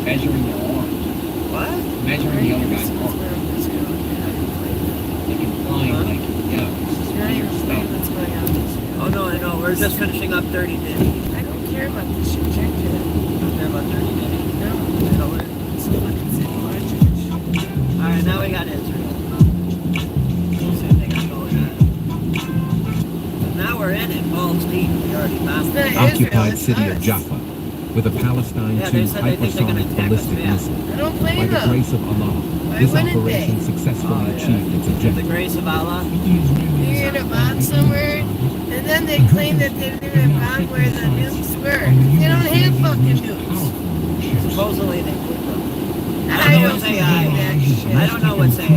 measuring their arms. What? Measuring the other guy's arms. They can fly like, yeah, this is weird stuff. Oh no, I know. We're just finishing up Dirty Diddy. I don't care about this shit. Check it. Don't care about Dirty Diddy. No. I know it. It's a fucking city watch. Alright, now we got Israel. See what they got going on. But now we're in it. Balls deep. We already bombed it. Occupied city of Jaffa, with a Palestine Yeah, they 2 said they think they're gonna hypersonic attack us ballistic back. missile. I don't By blame the them. grace of Allah, Why this wouldn't operation they? successfully achieved its The objective. grace of Allah. You're in a bomb somewhere, and then they claim that they didn't bomb where the nukes were. They don't have fucking nukes. Supposedly they put them. I don't what's believe AI. that shit. I don't know what's AI.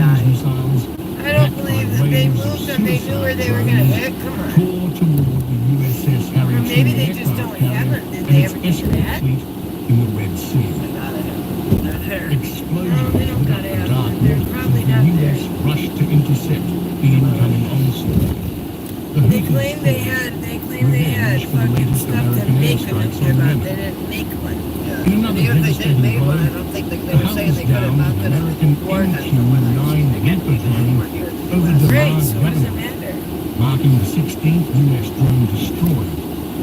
I don't believe that they moved them. They knew where they were gonna hit. Come on. Or maybe they just don't have them. Did they ever do that? In the Red Sea. They got it. They're there. Explosions No, they don't gotta lit have the dark them. They're waters probably as the not US there. rushed to intercept the incoming onslaught. The They Houthis claim they had fucking stuff to make a nuclear bomb. They didn't make one. In another Even if they did devastating make one, I blow, don't think they the were saying they Houthis could have downed mounted an a American warhead MQ-9 Reaper drone over the Great, Mars so what does it government, matter? marking the 16th US drone destroyed,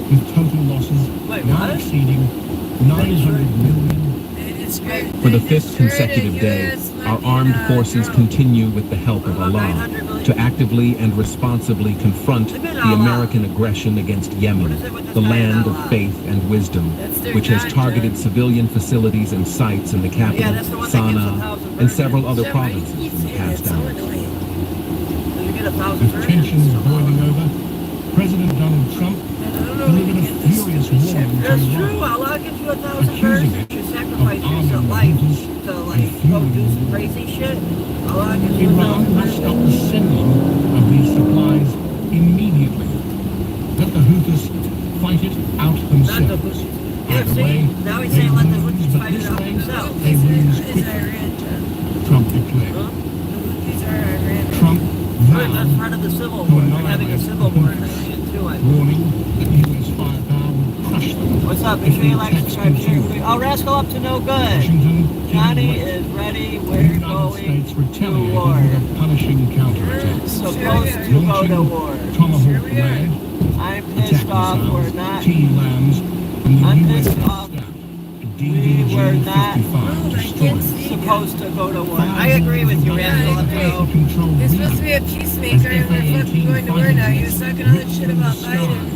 with total losses Wait, now what? exceeding 900 million. For the fifth consecutive day, our armed forces continue with the help of Allah to actively and responsibly confront the American aggression against Yemen, the land of faith and wisdom, which has targeted civilian facilities and sites in the capital, Sana'a, and several other provinces in the past hours. You get 1,000 With tensions boiling over, President Donald Trump delivered a furious warning to That's true. Iran, Allah gives you 1,000 accusing birds. it You of sacrifice arming your the life Houthis to and go do fueling some war. crazy shit. Allah gives you Iran 1,000 must birds. stop the sending of these supplies immediately. Let the Houthis fight it out Not the themselves. Houthis. Yeah, Either see? way, Now he's they saying let the lose, Houthis but fight it this out way, themselves. they lose Is quickly, Iran, John. Trump declared. Huh? These are Iran. Trump Right, that's vowed, part of the civil war. They're having a civil war in Iran too, I believe. warning that US firepower would crush them. What's up? Make if sure the you like, attacks subscribe, share. continue. Oh, Rascal up to no good. Washington Johnny giving way. is ready. The We're United going States to retaliated war. with a punishing counterattack. Supposed to go to war. Tomahawk lead I'm pissed attack off. We're missiles, not. T-LAMs, from the I'm US pissed off. staff. We were not DDG-55 destroyed. supposed to go to war. I agree with you, Rascal. Up to no. You're supposed to be a peacemaker and we're fucking going to war now. He was talking all that shit about Biden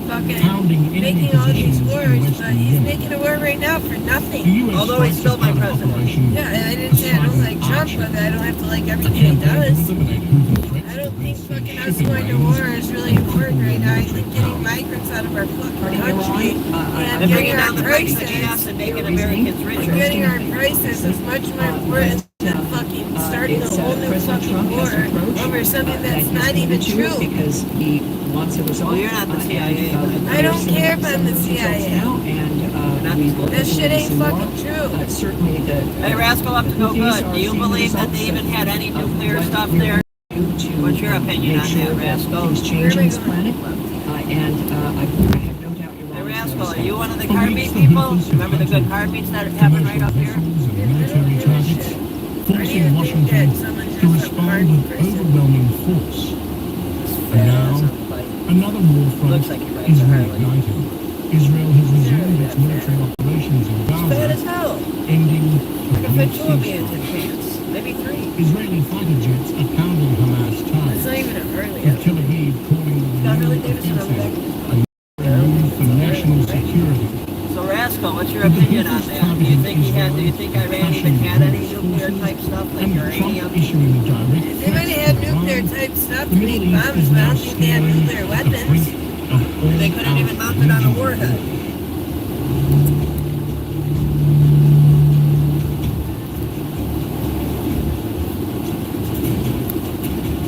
fucking making all these wars, but he's making a war right now for nothing. Although he's still my president. Yeah, and I didn't say I don't like Trump, but I don't have to like everything he does. I don't think fucking us going to war is really important right now. I think getting migrants out of our fucking country and And getting bringing our down the price of gas prices. and making Americans And richer. getting our prices is much more important than fucking starting a whole new fucking war over something that's not even true. Because he wants a result. Well, you're not the CIA. I don't care if I'm the CIA. Now, and we will This shit ain't fucking true. certainly the. Hey, Rascal up to no good. Do you believe that they even had any nuclear stuff there? What's your opinion on that, Rascal? Things change on this planet, and I have no doubt you're Hey, wrong. Rascal, are you one of the card meat people? Remember the good card meats that happen right up here? Military targets, forcing Washington to respond with overwhelming force. And now, another war front Looks like he rides is a Harley. reigniting. Israel has resumed its military operations in Bad as Gaza, hell. ending I the can Red fit two of Sea you into strike. pants. Maybe three. Israeli fighter jets are pounding Hamas It's targets, not even a Harley. with Tel Aviv calling Got the Harley renewed Davidson over there. offensive a move for national security. So, Rascal, what's your opinion on that? Do you think Iran even had any nuclear type stuff like And Trump uranium? issuing a direct They threat might have had to nuclear Iran, type stuff the to Middle make East bombs, is but I now don't think they had staring nuclear at the weapons. brink of They couldn't even mount it on a warhead.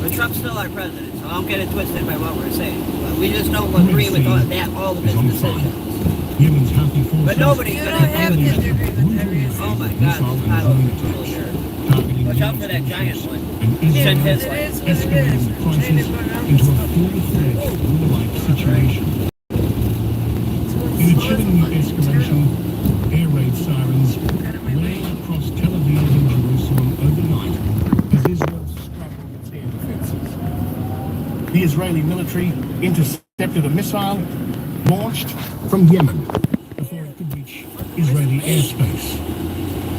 But Trump's still our president, so don't get it twisted by what we're saying. But we just don't agree with all of his decisions. Yemen's Houthi forces But nobody's You gonna don't have to have agree with everything. Oh my God, this pilot is cool here. targeting Watch out for that giant one. and Send Israel his It way. is what it is. escalating the We're trying to crisis go around into this a full-fledged war-like situation. In a chilling escalation, air raids road sirens playing across Tel Aviv and Jerusalem overnight as Israel scrambled its air defenses. The Israeli military intercepted a missile launched from Yemen before it could reach Israeli airspace.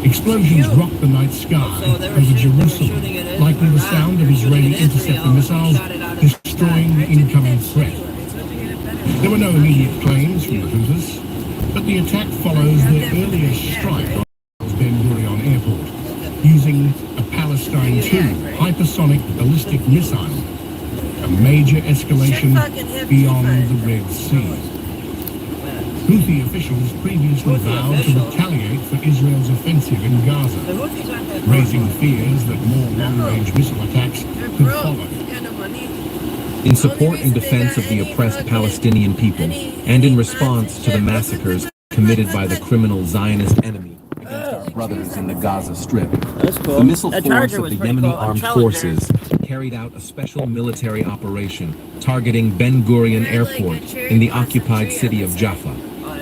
Explosions rocked the night sky over Jerusalem, likely the sound of Israeli interceptor missiles destroying the incoming threat. There were no immediate claims from the Houthis, but the attack follows their earlier strike on Ben Gurion Airport using a Palestine II hypersonic ballistic missile, a major escalation beyond the Red Sea. Houthi officials previously vowed to retaliate for Israel's offensive in Gaza, raising fears that more long-range missile attacks could follow. In support and defense of the oppressed Palestinian people, and in response to the massacres committed by the criminal Zionist enemy against our brothers in the Gaza Strip, That's cool. the missile That force Charger of was the pretty Yemeni cool. armed Challenger. forces carried out a special military operation targeting Ben Gurion Airport in the occupied city of Jaffa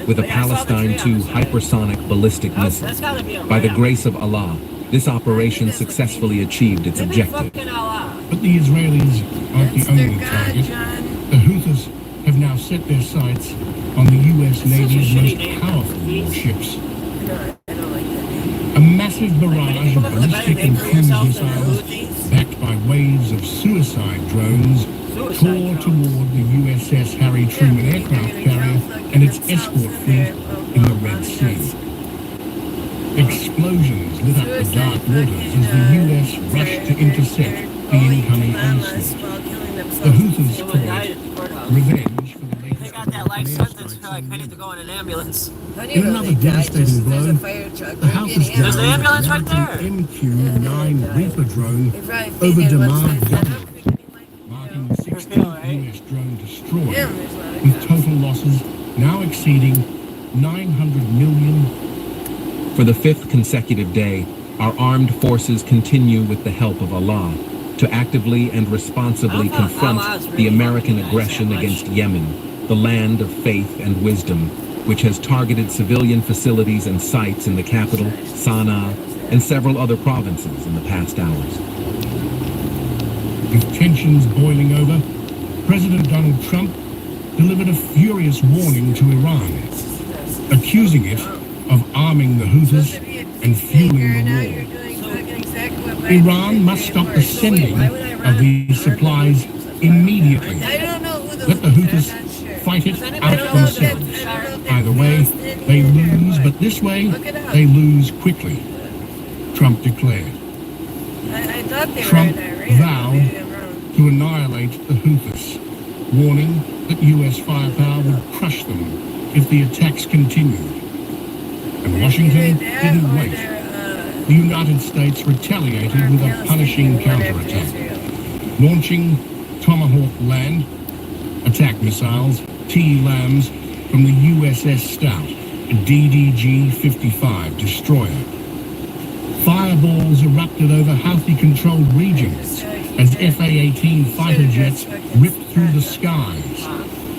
with a Palestine II hypersonic ballistic missile. That's gotta be a By the ramp. grace of Allah, this operation successfully achieved its Maybe objective. fucking Allah. But the Israelis aren't That's the their only god, target. John. The Houthis have now set their sights on the U.S. Navy's shitty most name. powerful Jeez. warships. No, I don't like that name. A massive barrage of Come up with a better ballistic name and for cruise yourself than the missiles, Houthis. backed by waves of suicide drones, tore toward the USS Harry Truman aircraft carrier and its escort fleet in the Red Sea. Explosions lit up the dark waters as the U.S. rushed to intercept the incoming onslaught. The Houthis Someone died called it at the courthouse. revenge for the They latest got that life American sentence airstrikes for like on paying to Yemen. go in an ambulance. In another devastating blow, the Houthis There's downed an ambulance a right there. MQ-9 Reaper drone over Damar Gully, marking the 16th U.S. drone destroyed, with total losses now exceeding 900 million. For the fifth consecutive day, our armed forces continue with the help of Allah to actively and responsibly confront the American aggression against Yemen, the land of faith and wisdom, which has targeted civilian facilities and sites in the capital, Sana'a, and several other provinces in the past hours. With tensions boiling over, President Donald Trump delivered a furious warning to Iran, accusing it of arming the Houthis and fueling the war. Iran must stop the sending of these supplies immediately. I don't know who the Let the Houthis fight it out themselves. Either way, they lose, but this way, they lose quickly, Trump declared. I thought they Trump were in Iran. vowed Maybe I'm wrong. to annihilate the Houthis, warning that U.S. firepower would crush them if the attacks continued. And Washington didn't wait. The United States retaliated with a punishing counterattack, launching Tomahawk land attack missiles, T-LAMs, from the USS Stout, a DDG-55 destroyer. Fireballs erupted over Houthi-controlled regions as F-A-18 fighter jets ripped through the skies,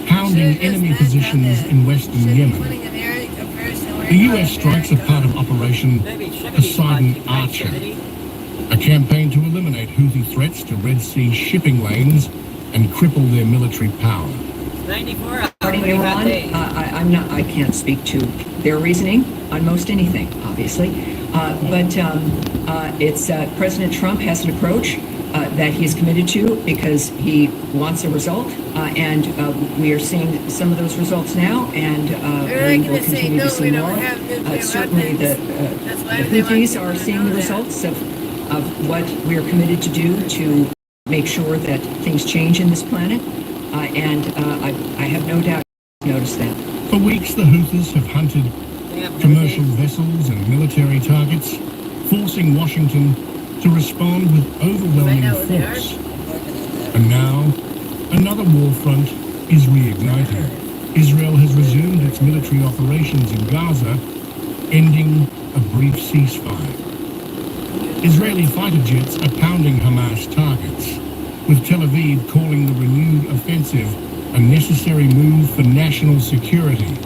pounding enemy positions in western Yemen. The U.S. strikes are part of Operation Poseidon Archer, a campaign to eliminate Houthi threats to Red Sea shipping lanes and cripple their military power. 94 Regarding Iran, I can't speak to their reasoning on most anything, obviously. But it's President Trump has an approach that he's committed to because he wants a result, and we are seeing some of those results now, and we will continue to see more. Certainly, the Houthis are seeing the results of what we are committed to do to make sure that things change in this planet, and I have no doubt noticed that. For weeks, the Houthis have hunted commercial vessels and military targets, forcing Washington to respond with overwhelming force. And now, another war front is reigniting. Israel has resumed its military operations in Gaza, ending a brief ceasefire. Israeli fighter jets are pounding Hamas targets, with Tel Aviv calling the renewed offensive a necessary move for national security.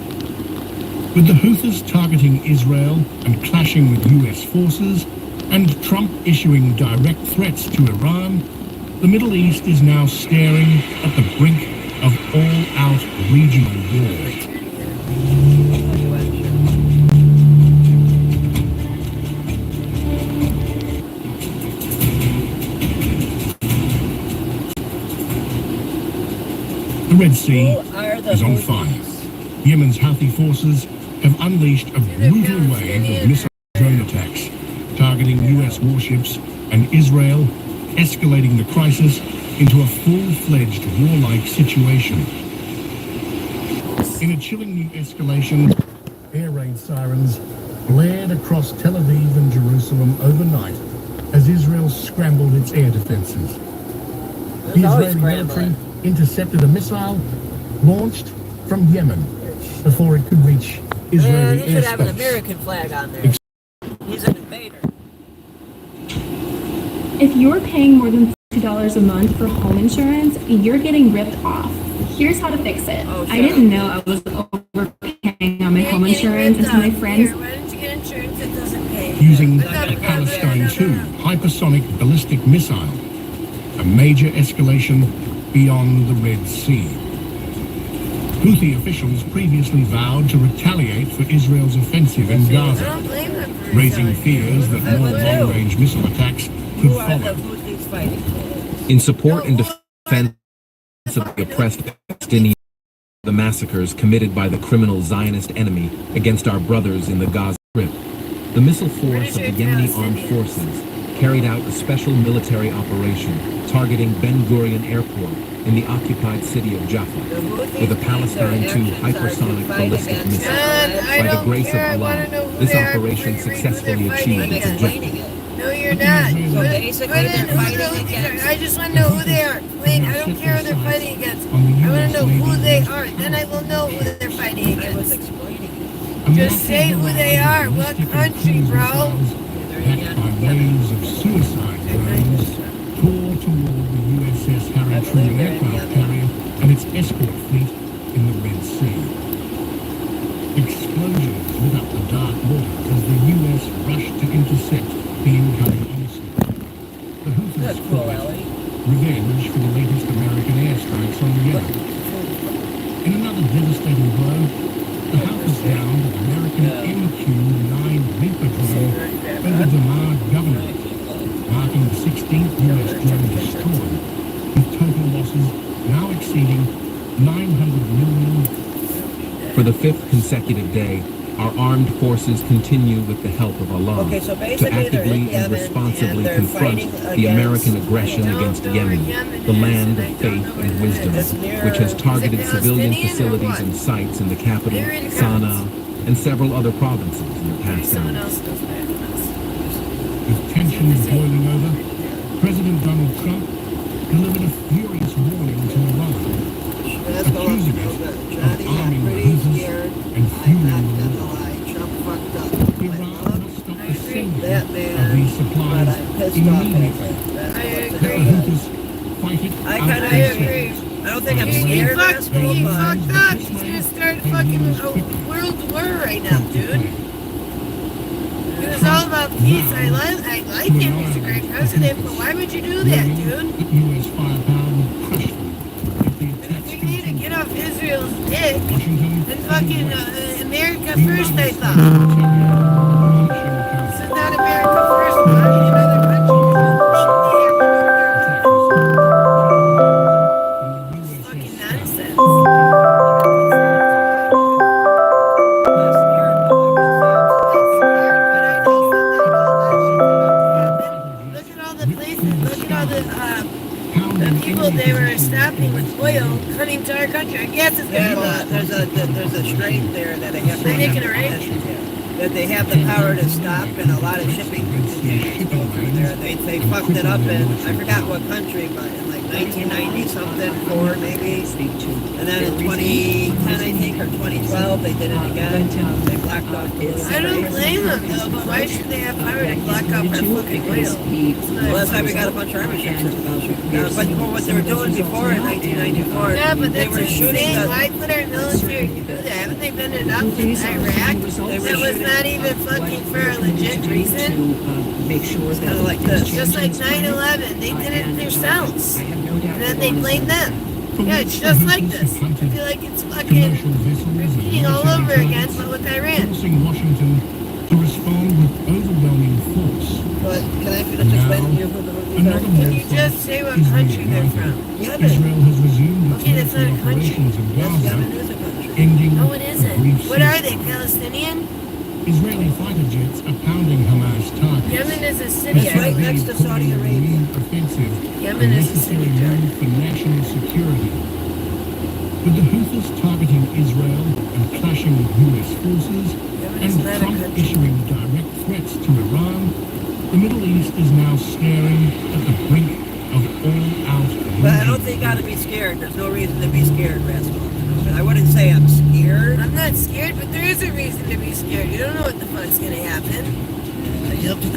With the Houthis targeting Israel and clashing with US forces, and Trump issuing direct threats to Iran, the Middle East is now staring at the brink of all-out regional war. The Red Sea is on fire. Yemen's Houthi forces have unleashed a brutal wave of missile drone attacks, targeting US warships and Israel, escalating the crisis into a full-fledged warlike situation. In a chilling new escalation, air raid sirens blared across Tel Aviv and Jerusalem overnight as Israel scrambled its air defenses. The Israeli military intercepted a missile launched from Yemen before it could reach Israeli he should have an airspace. American flag on there. He's an invader. If you're paying more than $60 a month for home insurance, you're getting ripped off. Here's how to fix it. Oh, I didn't know I was overpaying on my home insurance until my friends. Here, why don't you get insurance that doesn't pay? Using What's up, a Palestine brother? 2 hypersonic ballistic missile, a major escalation beyond the Red Sea. Houthi officials previously vowed to retaliate for Israel's offensive in I Gaza, don't blame them for raising selling fears that more long-range missile attacks could Who are the follow. Houthis fighting for? In support and defense of the oppressed Palestinians, the massacres committed by the criminal Zionist enemy against our brothers in the Gaza Strip, the missile force of the Yemeni armed forces carried out a special military operation targeting Ben Gurion Airport in the occupied city of Jaffa with a Palestine II hypersonic ballistic missile. I By the don't grace care. I of wanna Allah, know who this they are operation before you read who successfully they're fighting achieved its against. objective. No, you're not. So basically, they're fighting against. I just want to know who they are. Wait, I don't care who they're fighting against. I want to know who they are. Then I will know who they're fighting I was against. explaining it. Just say who they are. What country, bro? Backed by waves of suicide drones, tore toward the USS Harry Truman aircraft carrier and its escort fleet in the Red Sea. Explosions lit up the dark waters as the US rushed to intercept the incoming onslaught. The Houthis That's cool, call it Ellie. revenge for the latest American airstrikes on Yemen. In another devastating blow, the Houthis downed an American MQ-9 Reaper drone over Damar Governorate, marking the 16th US drone destroyed, with total losses now exceeding 900 million. For the fifth consecutive day, our armed forces continue with the help of Allah Okay, so to basically they're in actively and Yemen responsibly and they're confront fighting the against- American aggression against Yemen, the land of faith and wisdom, which has targeted civilian facilities and sites in the capital, Sana'a, and several other provinces in the past Someone hours. else knows better than us. With tensions boiling over, President Donald Trump delivered a furious warning to Iran, That's the accusing one. it Johnny, of arming I'm the pretty Houthis scared. and I'm fueling not the gonna war. lie. Trump fucked up. Iran must stop the sending That of man, these but supplies I'm pissed off at immediately. him. I Let the agree. Houthis fight it I out kinda in agree. seconds. I don't think I'm He scared, fucked me. He but fucked up. He's gonna start fucking a world war right now, dude. It was all about peace. I like him. He's a great president, but why would you do that, dude? That U.S. firepower would crush them if the attacks You need to continued. get off Israel's dick Washington and fucking America the first, I United thought. States Military This is not America first. Why would another country do that? Fucking nonsense. Look at all the places. Look at all the people they were stopping with oil coming to our country. Our gas is yeah, gonna go up. there's a strait there that they have. They're making a arrangement. That they have the power to stop, and a lot of shipping containers go through there. They fucked it up in I forgot what country, but in like 1990 something, 4 maybe. Speak to And then in their reasoning 2010, I think, or 2012, they did it again. But, They blocked off the it's- I don't blame them though, but why should they have power to block up our fucking because wheel? he Well, that's why we got a bunch of army ships. But what they were doing before in 1994, Yeah, but they that's were shooting insane. the... Why put our military do that? Haven't they been enough in Iraq? That was not even fucking for a legit reason. to make sure that kinda like this. Just like 9/11, they did it themselves. I have no doubt And then that they one is blame a- them. Yeah, it's just like this. I feel like it's fucking commercial vessels and repeating all military over again, targets, but with Iran. forcing Washington to respond with overwhelming force. But can I finish explaining to you who the Houthis Another are? Can you just say what country they're from? Yemen. Israel has resumed its Okay, that's not a military country. operations in Yes, Gaza, Yemen is a country. ending No, it a isn't. brief What are ceasefire. they, Palestinian? Israeli fighter jets are pounding Hamas targets. Yemen is a city, It's I right believe. next to Saudi Arabia. Offensive, Yemen is a necessary city, John. move for national security. With the Houthis targeting Israel and clashing with U.S. forces, Yemen and is not a Trump country. issuing direct threats to Iran, the Middle East is now staring at the brink of all-out But I don't think you gotta be scared. There's no reason to be scared, Rascal. But I wouldn't say I'm scared. I'm not scared, but there is a reason to be scared. You don't know what the fuck's gonna happen.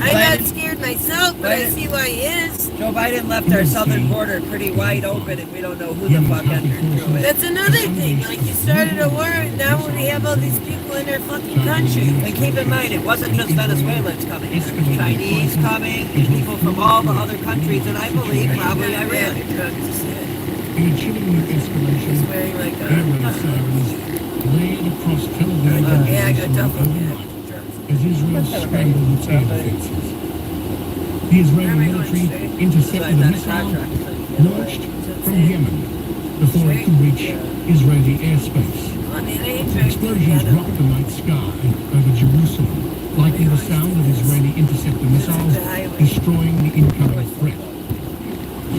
I'm not scared myself, but I see why he is. Joe Biden left our southern border pretty wide open and we don't know who the fuck entered through it. That's another thing. Like, you started a war, and now we have all these people in our fucking country. And keep in mind, it wasn't just Venezuelans coming. There was Chinese coming, and people from all the other countries, and I believe probably Iran. In a chilling new escalation, He's wearing like air raid a... sirens layered across Tel Aviv and Yeah, I got Jerusalem duffel overnight as Israel scrambled its air defenses. The Israeli military intercepted a missile launched from Yemen before it could reach Israeli airspace. On the NH, Explosions rocked the night sky over Jerusalem, likely the sound of Israeli interceptor missiles destroying the incoming threat.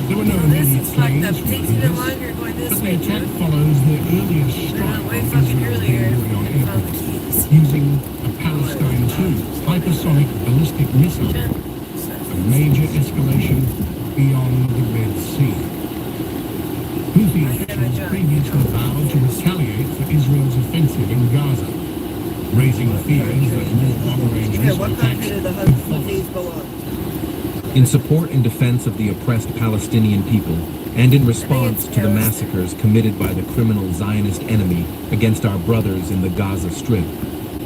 There were no This immediate is fucked claims up. from Takes the even Houthis, longer going this but the way, attack dude. follows their earlier strike They're way on fucking Israel's earlier. Ben Gurion They found the Airport keys. using a Palestine II hypersonic ballistic missile, a major escalation beyond the Red Sea. Houthi officials previously vowed to retaliate for Israel's offensive in Gaza, raising fears that more long-range Yeah, missile what attacks country did the could follow. Houthis belong? In support and defense of the oppressed Palestinian people, and in response to the massacres committed by the criminal Zionist enemy against our brothers in the Gaza Strip,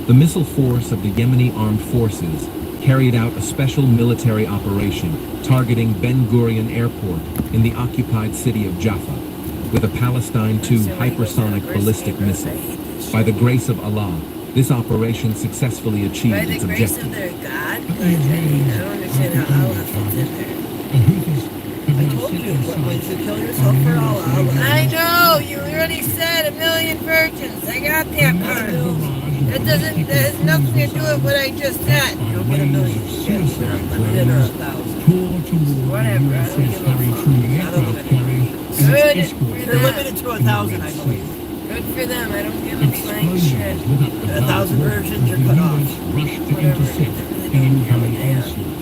the missile force of the Yemeni armed forces carried out a special military operation targeting Ben Gurion Airport in the occupied city of Jaffa with a Palestine II hypersonic ballistic missile. By the grace of Allah, this operation successfully By achieved the its grace objective. of their God? Like, I mean, I don't understand how Allah fits in there. The Houthis have I now told set you, their when sights you kill yourself for Allah. I know, you already said 1,000,000 virgins. I got that part. That has nothing to do with what I just said. You'll get 1,000,000. suicide Unlimited or drones 1,000. pour toward Whatever, the I don't USS give a Harry fuck. Truman aircraft carrier and Good its for escort. They're limited to 1,000, I believe. Good for them. I don't give a flying shit. Explosions lit up the 1,000 dark versions as are the cut US off. rushed to Whatever. intercept the incoming onslaught.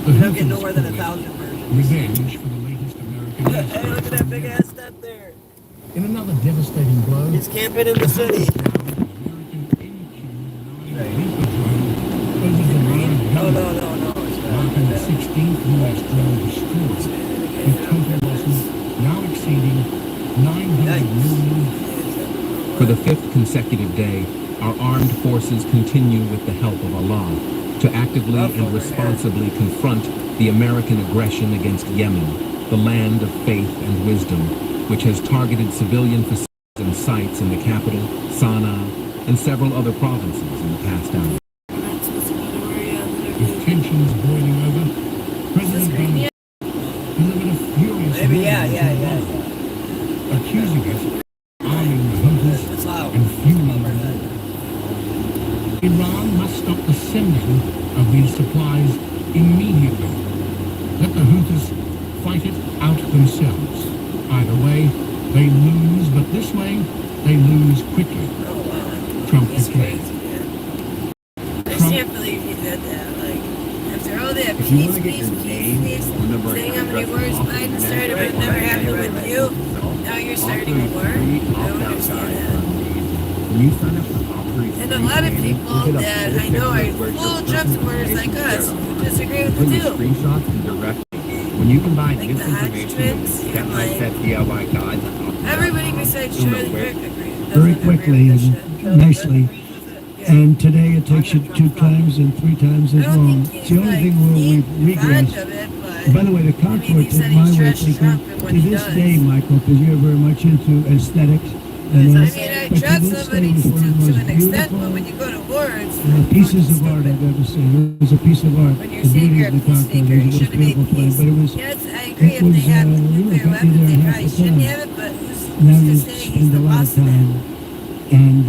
The You don't get Houthis nowhere than call it 1,000 versions. revenge for the latest American Hey, look at airspace. that big ass step there. In another devastating blow, He's camping in the city. No, no, no, no. It's Marking the not. 16th U.S. drone destroyed, with total losses now exceeding 900 million. For the fifth consecutive day, our armed forces continue with the help of Allah to actively and responsibly confront the American aggression against Yemen, the land of faith and wisdom, which has targeted civilian facilities and sites in the capital, Sana'a, and several other provinces in the past hour. With tensions boiling over, President Biden delivered a furious Maybe, yeah, warning yeah, to yeah. Iran, accusing it of arming the Houthis It's loud. and fueling the war. Iran must stop the sending of these supplies immediately. Let the Houthis fight it out themselves. Either way, they lose, but this way, they lose quickly. Oh, wow. Trump He's declared. crazy, man. I Trump- can't believe he did that. Like, after all that If you peace, wanna get peace, your peace, name peace, or number saying how many address wars off Biden the started but internet, never When you sign up for Opry And a lot of people you get a that full I know are picture where full your Trump personal supporters like information us is who disagree with Bring the the two. screenshots and direct. When you combine Like the misinformation with Hodgkins step and by like step DIY guides, everybody besides you'll know Charlie where- Kirk agrees. Very quickly and nicely. And today it takes you 2 times and 3 times I as don't long. think It's he's the only like thing where we've fond regressed. of it, And by but the way, the I mean, Concord he said took he my way of trusts thinking. Trump and what To he this does. day, Michael, because you're very much into aesthetics. I And, mean, I but to trust this somebody day, it's one of the to most an extent, but beautiful when you go to wars, pieces of art I've ever seen. It was a piece of art. when you're The saying beauty you're of a the Concord. peacemaker, It you was a should have made beautiful plane, peace. but it was. Yes, I agree. If was, they have you know, nuclear got you weapons, there they in half probably the shouldn't time. have it, but Now who's you to say he's spend the a lot boss of of time, it? and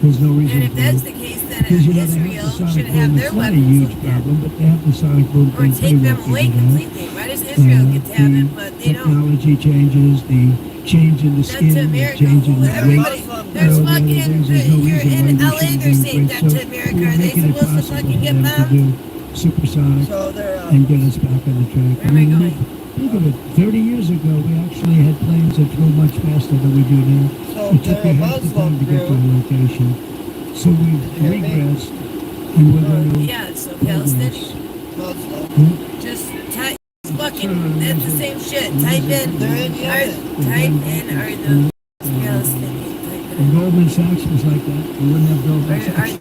there's no reason And if for that's it. the case, then Because you know they Israel have the sonic should have boom. their It's not a weapons huge like that. problem, but they have the sonic boom Or thing take pretty them well away figured out. completely. Why does Israel get to have it, but they don't? Technology changes, the change in the That's skin, to the America. change in the Everybody, weight. there's all the other fucking, things, there's no you're reason why in they LA, shouldn't they're do saying great. that So to America. we're Are they making it supposed to possible fucking for get them to bombed? do supersonic So they're and get us back on the track. Where am I going? Think of it, 30 years ago, we actually had planes that flew much faster than we do now. So It took they're you a half the Muslim time to get to group. a location. So we've hear me? regressed, and we're going to Yeah, so Palestinian. Muslim. Just type fucking, that's the same shit. Type in, They're in are the Palestinian. Type And it Goldman Sachs was like that. We wouldn't have Goldman in. Are Sachs.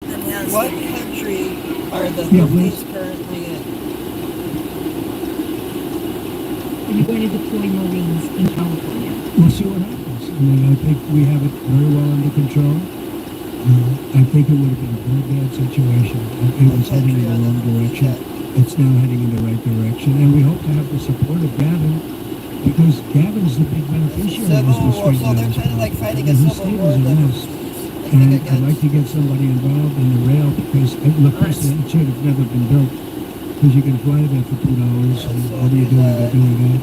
the What Palestinian? country are the Yeah, Houthis currently in? Are you going to deploy Marines in California? We'll see what happens. I mean, I think we have it very well under control. I think it would have been a very bad situation. It was heading in the wrong direction. It's now heading in the right direction. And we hope to have the support of Gavin, because Gavin's the big beneficiary of Civil this war. street So they're kind of like fighting a His civil state war. is a That mess. I And think I'd like to get somebody involved in the rail, because look, it should have never been built. Because you can fly there for $2, and what are you doing by doing that?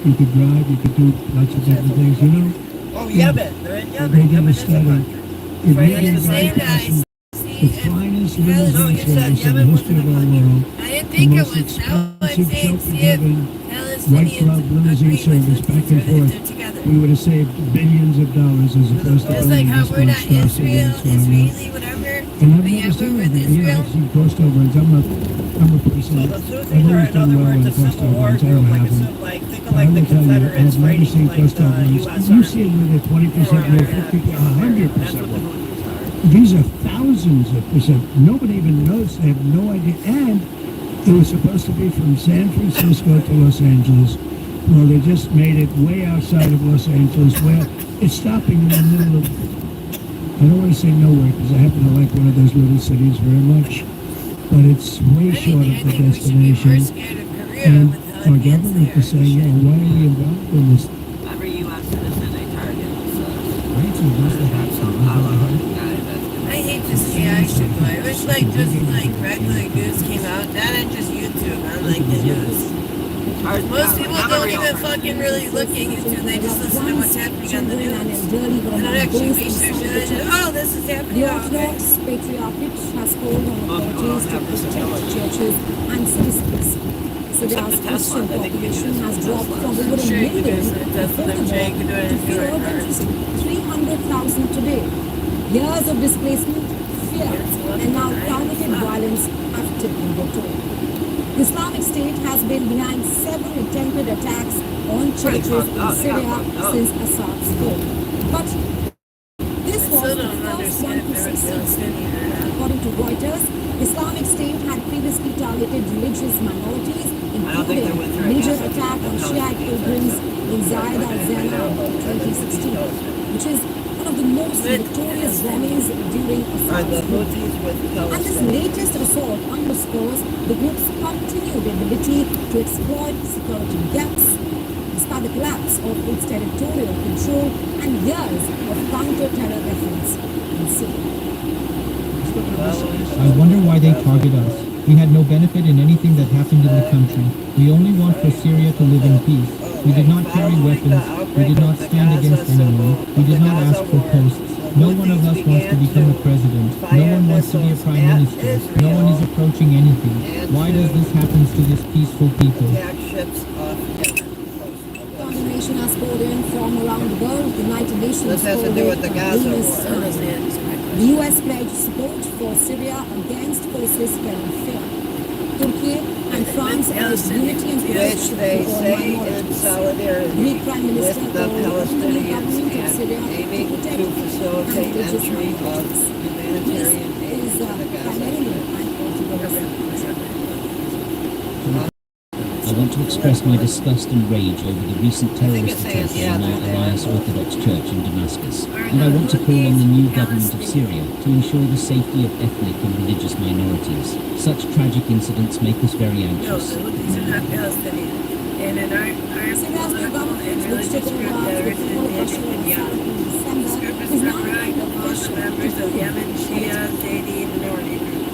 You could drive, you could do lots of different things, you know? Oh, Yemen. They're in They Yemen. did Yemen a is a study. country. If Right, you and can the same drive guys. the See, finest No, limousine you said service in the Yemen was history in of a our country. world, I didn't the think it most was. Now I'm expensive saying, shelter see if given, white glove Palestinians limousine agree service with back it, and or forth. they're together. We would have saved billions of dollars as opposed to It's building like how this we're not monstrosity Israel, that's going on. Israeli, whatever. And I've But yeah, never seen we're with that. Yeah, Israel. I've seen crossed overs. I'm a person. So the I've Houthis are, always in done other well words, in a crossed civil war overs. I group, don't like have them. think of I like the will tell you, Confederates I've never fighting seen like crossed the overs. U.S. You Army. see it where they're 20% more, 50%, 100% That's what the more. Houthis are. These are thousands of percent. Nobody even knows. They have no idea. And it was supposed to be from San Francisco to Los Angeles. Well, they just made it way outside of Los Angeles, where it's stopping in the middle of, I don't want to say nowhere, because I happen to like one of those little cities very much, but it's way short of the I think we should be more destination. scared of Korea And with how our it gets government there. is saying, you know, why are we involved in this? Every U.S. citizen they target. Right, so those that have some power. I hate this AI shit though. I wish like just like regular news came out, not on just YouTube, on like the news. Most people don't even fucking really look at YouTube, they just listen to what's happening on the news. They don't actually research it, they just, oh, this is happening. The Oh, okay. Orthodox Patriarchate has called on authorities to protect churches and citizens. Syria's Christian population has dropped from over a Sure, you million guys are before the definitely trying to do it war to in fewer your than cars. just 300,000 today. Years of displacement, fear, and now targeted violence have taken their toll. The Islamic State has been behind several attempted attacks on churches in Syria since Assad's fall. But this I was still the don't first one understand to if they're succeed. Palestinian or not. According to Reuters, Islamic State had previously targeted religious minorities, including a major attack on Shiite pilgrims in Zaid al-Zana in 2016, which is one of the most victorious bombings during Are the Assad's rule. Houthis with And this Palestine? latest assault underscores the group's continued ability to exploit security gaps, despite the collapse of its territorial control and years of counter-terror efforts in Syria. I wonder why they target us. We had no benefit in anything that happened in the country. We only want for Syria to live in peace. We did not carry weapons. We did not stand against anyone. We did not ask for posts. No one of us wants to become a president. No one wants to be a prime minister. No one is approaching anything. Why does this happen to this peaceful people? Attack ships off Yemen. Condemnation has poured in from from around the world, the United Nations This has to do with the Gaza war. The US pledged support for Syria against forces spreading fear. Turkey and France urged unity and Which protection they for all say in minorities. solidarity Greek Prime Minister with the called on the Palestinians government of Syria and to aiming protect to facilitate religious entry of minorities. This humanitarian aid is to the Gaza primarily Strip. I want to express my disgust and rage over the recent terrorist attacks on our Elias Orthodox Church in Damascus, and I want to call on the new government of Syria to ensure the safety of ethnic and religious minorities. Such tragic incidents make us very No, anxious. the Houthis are not Palestinian. And in our Syria's new political government, and which religious took group over that after the originated full in Bashar Yemen. al-Assad in This December group is is now comprised of most pressure members to of Yemen, Shia, Zaidi, minority group.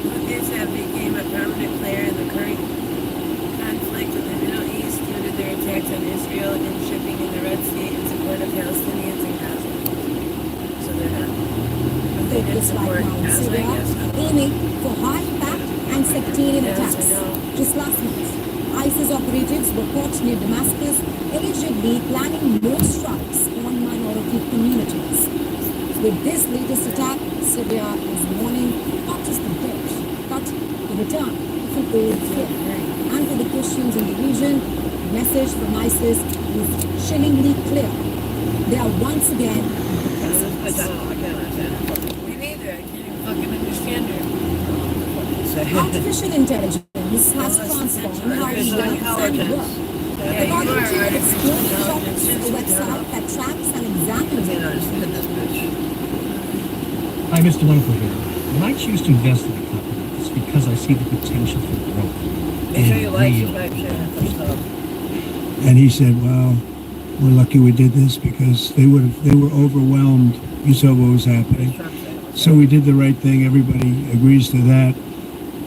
The Houthis have become a prominent player in the current conflict in the Middle East due to their attacks on Israel and shipping in the Red Sea in support of Palestinians in Gaza. So they're not. They did focus support right now in Gaza, I Syria, guess. aiming for high impact and sectarian Yes, I attacks. know. Just last month, ISIS operatives were caught near Damascus, allegedly planning more strikes on minority communities. With this latest attack, Syria is mourning not just the dead, but the return of an old fear. And for the Christians in the region, the message from ISIS is chillingly clear. They are once again I can't understand. Me neither. I can't even fucking understand her. artificial intelligence has transformed how we live and work. According to are Exploding artificial Topics, a intelligence. website that tracks and I examines can't understand this bitch. Hi, Mr. Wonderful here. When I choose to invest in a company, it's because I see the potential for growth. Make sure you like, real subscribe, share, and stuff. And he said, well, we're lucky we did this because they were overwhelmed. You saw what was happening. Trump said. So we did the right thing. Everybody agrees to that.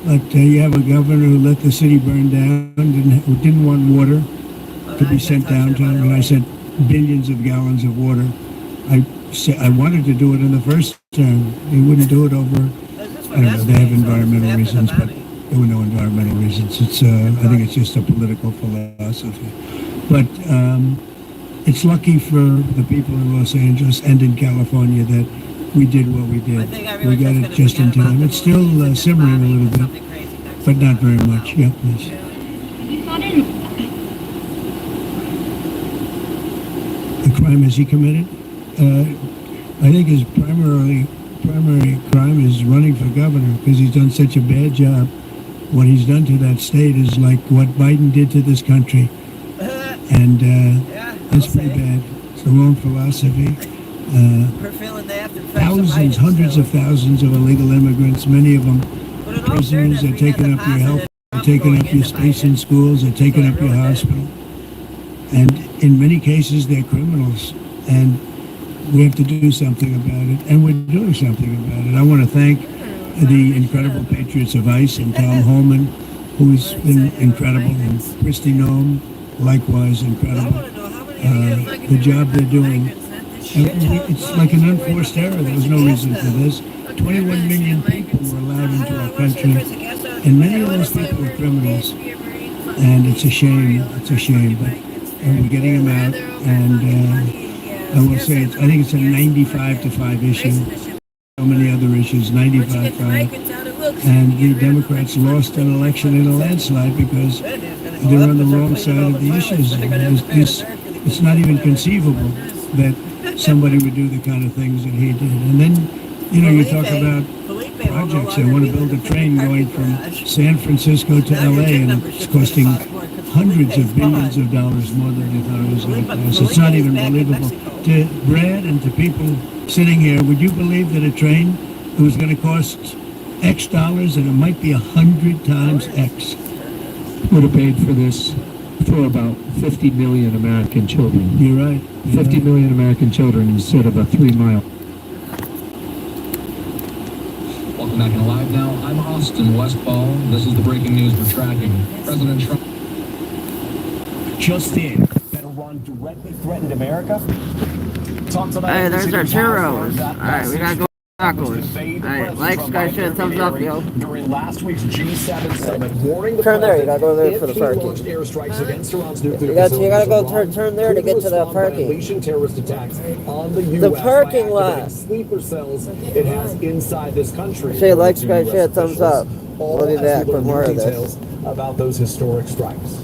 But you have a governor who let the city burn down, who didn't want water to be sent downtown. And I said, billions of gallons of water. I wanted to do it in the first term. They wouldn't do it over, I don't know, they have environmental reasons, but there were no environmental reasons. It's, I think it's just a political philosophy. But it's lucky for the people in Los Angeles and in California that we did what we did. We got it just in time. It's still simmering a little bit, but not very much. Yeah, please. The crime has he committed? I think his primary crime is running for governor because he's done such a bad job. What he's done to that state is like what Biden did to this country, and that's pretty bad. It's the wrong philosophy. Thousands, hundreds of thousands of illegal immigrants, many of them prisoners. They're taking up your health, they're taking up your space in schools, they're taking up your hospital, and in many cases they're criminals. And we have to do something about it, and we're doing something about it. I want to thank the incredible patriots of ICE and Tom Holman, who's been incredible, and Kristi Noem, likewise incredible. The job they're doing. It's like an unforced error. There was no reason for this. 21 million people were allowed into our country, and many of those people are criminals. And it's a shame. It's a shame, but we're getting them out, and I will say, I think it's a 95-5 issue. So many other issues, 95-5. And the Democrats lost an election in a landslide because they're on the wrong side of the issues. It's not even conceivable that somebody would do the kind of things that he did. And then, you talk about projects. They want to build a train going from San Francisco to LA, and it's costing hundreds of billions of dollars more than they thought it was going to cost. It's not even believable. To Brad and to people sitting here, would you believe that a train was going to cost X dollars and it might be 100 times X? Would have paid for this for about 50 million American children. You're right. 50 million American children instead of a 3-mile. Welcome back in Live Now. I'm Austin Westfall. This is the breaking news we're tracking. President Trump. Just in, that Iran directly threatened America. Talks about Hey, there's our churros. All right, we gotta go. Tacos. Alright, like, subscribe, share, thumbs up, yo. During last week's G7 summit, warning the Turn there, you gotta go there if for the he parking. launched airstrikes against Iran's nuclear You gotta facilities go in Iran, turn there to could get to the respond by parking. unleashing terrorist attacks on the U.S. The parking by lot. activating sleeper cells it has inside this country. Say like, according to subscribe, US share, thumbs officials. up. All We'll be as we back learn with more new of this. details about those historic strikes.